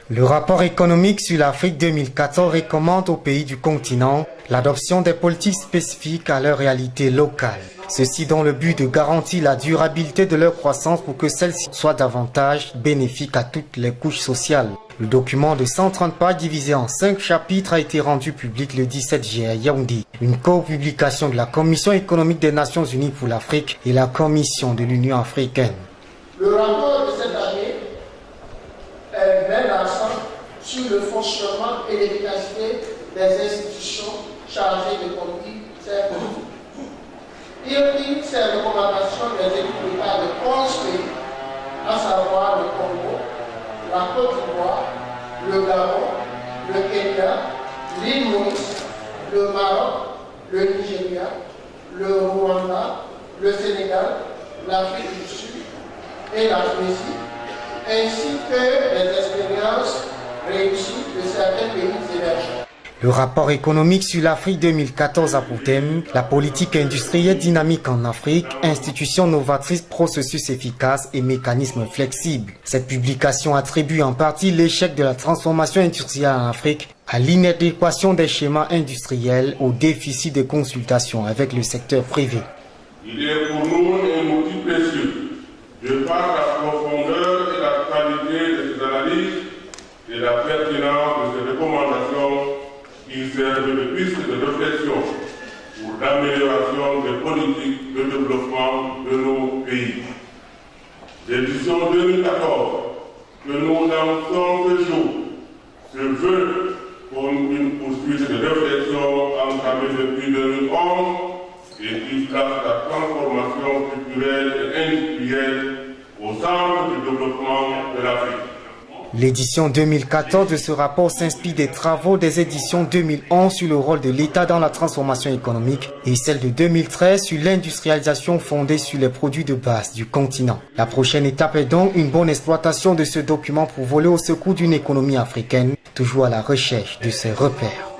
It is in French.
Le rapport économique sur l'Afrique 2014 recommande aux pays du continent l'adoption des politiques spécifiques à leur réalité locale. Ceci dans le but de garantir la durabilité de leur croissance pour que celle-ci soit davantage bénéfique à toutes les couches sociales. Le document de 130 pages divisé en 5 chapitres a été rendu public le 17 juillet à Yaoundé. Une co-publication de la Commission économique des Nations Unies pour l'Afrique et la Commission de l'Union africaine. Le rapport de cette année met l'accent sur le fonctionnement et l'efficacité des institutions chargées de conduire ces politiques. Il prit ces recommandations des équipes d'État de 11 pays, à savoir le Congo, la Côte d'Ivoire, le Gabon, le Kenya, l'île Maurice, le Maroc, le Nigeria, le Rwanda, le Sénégal, l'Afrique du Sud et la Tunisie, ainsi que les expériences réussies de certains pays émergents. Le rapport économique sur l'Afrique 2014 a pour thème la politique industrielle dynamique en Afrique, institutions novatrices, processus efficaces et mécanismes flexibles. Cette publication attribue en partie l'échec de la transformation industrielle en Afrique à l'inadéquation des schémas industriels, au déficit de consultation avec le secteur privé. Il est pour nous un outil précieux de par la profondeur et la qualité de ces analyses et la pertinence de ces recommandations qui servent de piste de réflexion pour l'amélioration des politiques de développement de nos pays. L'édition 2014 que nous lançons ce jour se veut pour une poursuite de réflexion entamée depuis 2011 et qui place la transformation culturelle et industrielle au centre du développement de l'Afrique. L'édition 2014 de ce rapport s'inspire des travaux des éditions 2011 sur le rôle de l'État dans la transformation économique et celle de 2013 sur l'industrialisation fondée sur les produits de base du continent. La prochaine étape est donc une bonne exploitation de ce document pour voler au secours d'une économie africaine, toujours à la recherche de ses repères.